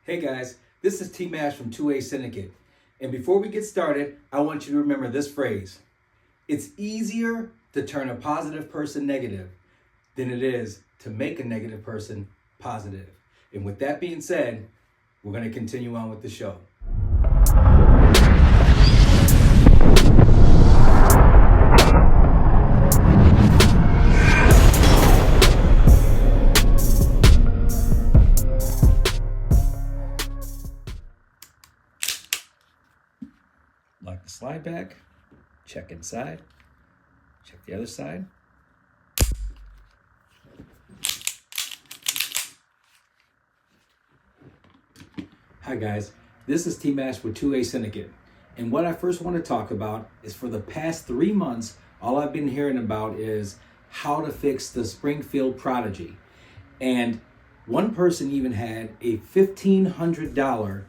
Hey guys, this is T-Mash from 2A Syndicate. And before we get started, I want you to remember this phrase. It's easier to turn a positive person negative than it is to make a negative person positive. And with that being said, we're going to continue on with the show. Lock the slide back, check inside, check the other side. Hi guys, this is T-Mash with 2A Syndicate. And what I first want to talk about is for the past 3 months, all I've been hearing about is how to fix the Springfield Prodigy. And one person even had a $1,500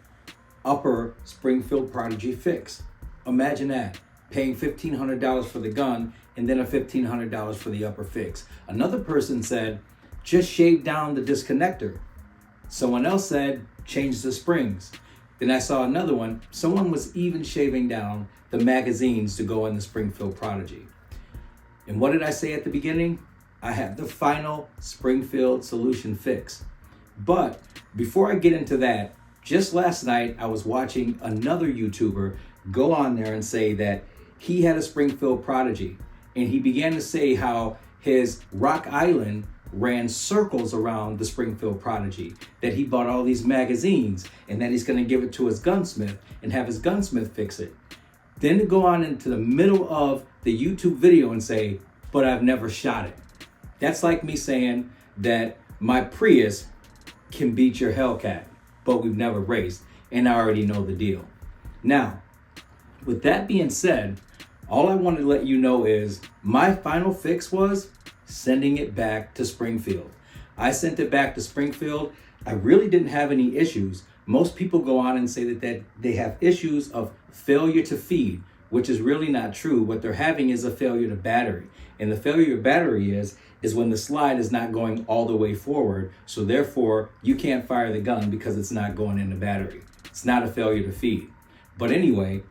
upper Springfield Prodigy fix. Imagine that, paying $1,500 for the gun and then a $1,500 for the upper fix. Another person said, just shave down the disconnector. Someone else said, change the springs. Then I saw another one, someone was even shaving down the magazines to go in the Springfield Prodigy. And what did I say at the beginning? I have the final Springfield solution fix. But before I get into that, just last night I was watching another YouTuber go on there and say that he had a Springfield Prodigy. And he began to say how his Rock Island ran circles around the Springfield Prodigy, that he bought all these magazines and that he's going to give it to his gunsmith and have his gunsmith fix it. Then to go on into the middle of the YouTube video and say, but I've never shot it. That's like me saying that my Prius can beat your Hellcat, but we've never raced, and I already know the deal. Now, with that being said, all I want to let you know is my final fix was sending it back to Springfield. I sent it back to Springfield. I really didn't have any issues. Most people go on and say that they have issues of failure to feed, which is really not true. What they're having is a failure to battery. And the failure of battery is when the slide is not going all the way forward. So therefore, you can't fire the gun because it's not going in the battery. It's not a failure to feed. But anyway,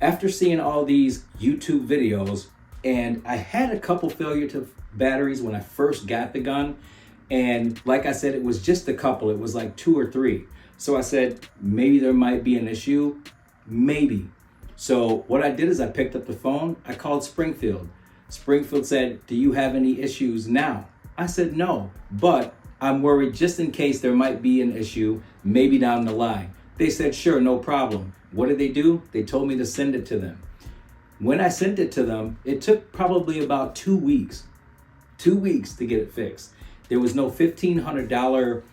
after seeing all these YouTube videos, and I had a couple failure to batteries when I first got the gun. And like I said, it was just a couple. It was like 2 or 3. So I said, maybe there might be an issue. Maybe. So what I did is I picked up the phone. I called Springfield. Springfield said, do you have any issues now? I said, no, but I'm worried just in case there might be an issue, maybe down the line. They said, sure, no problem. What did they do? They told me to send it to them. When I sent it to them, it took probably about 2 weeks. 2 weeks to get it fixed. There was no $1,500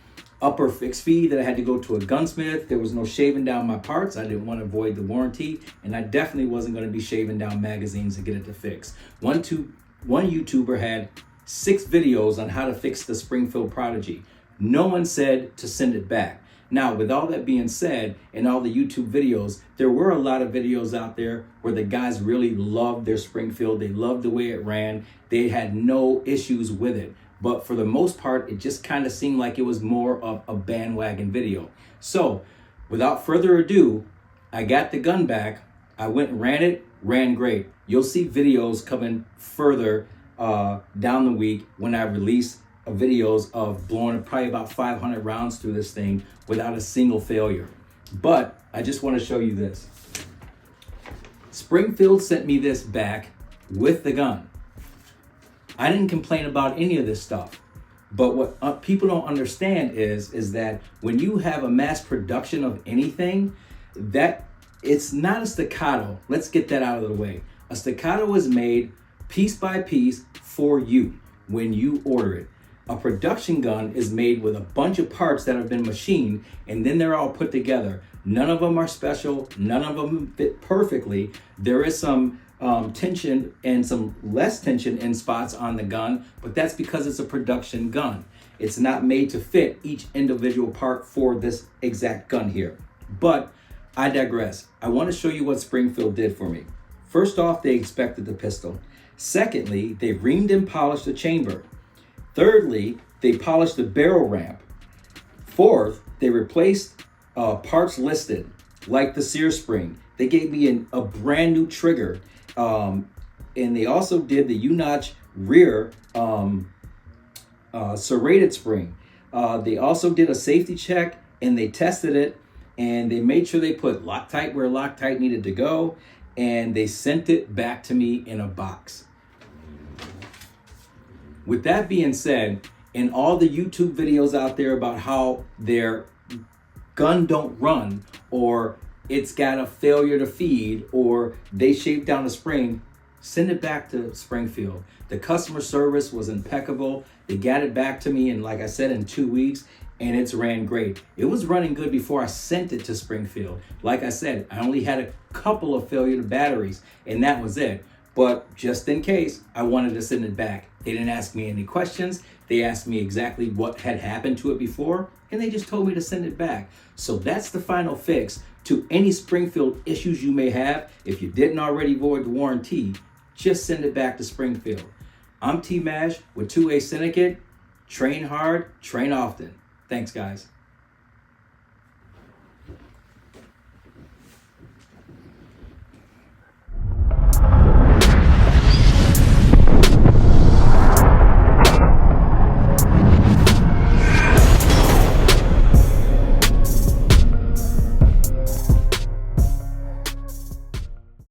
upper fix fee that I had to go to a gunsmith. There was no shaving down my parts. I didn't want to avoid the warranty. And I definitely wasn't going to be shaving down magazines to get it to fix. One YouTuber had 6 videos on how to fix the Springfield Prodigy. No one said to send it back. Now, with all that being said, and all the YouTube videos, there were a lot of videos out there where the guys really loved their Springfield. They loved the way it ran. They had no issues with it. But for the most part, it just kind of seemed like it was more of a bandwagon video. So, without further ado, I got the gun back. I went and ran it, ran great. You'll see videos coming further down the week when I release videos of blowing probably about 500 rounds through this thing without a single failure. But I just want to show you this. Springfield sent me this back with the gun. I didn't complain about any of this stuff. But what people don't understand is that when you have a mass production of anything, that it's not a staccato. Let's get that out of the way. A staccato is made piece by piece for you when you order it. A production gun is made with a bunch of parts that have been machined, and then they're all put together. None of them are special. None of them fit perfectly. There is some tension and some less tension in spots on the gun, but that's because it's a production gun. It's not made to fit each individual part for this exact gun here. But I digress. I want to show you what Springfield did for me. First off, they inspected the pistol. Secondly, they reamed and polished the chamber. Thirdly, they polished the barrel ramp. Fourth, They replaced parts listed, like the sear spring. They gave me a brand new trigger. And they also did the U-notch rear serrated spring. They also did a safety check, and they tested it, and they made sure they put Loctite where Loctite needed to go, and they sent it back to me in a box. With that being said, in all the YouTube videos out there about how their gun don't run, or it's got a failure to feed, or they shaped down a spring, send it back to Springfield. The customer service was impeccable. They got it back to me in, like I said, in 2 weeks, and it's ran great. It was running good before I sent it to Springfield. Like I said, I only had a couple of failure to batteries, and that was it. But just in case, I wanted to send it back. They didn't ask me any questions. They asked me exactly what had happened to it before, and they just told me to send it back. So that's the final fix to any Springfield issues you may have. If you didn't already void the warranty, just send it back to Springfield. I'm T-Mash with 2A Syndicate. Train hard, train often. Thanks, guys.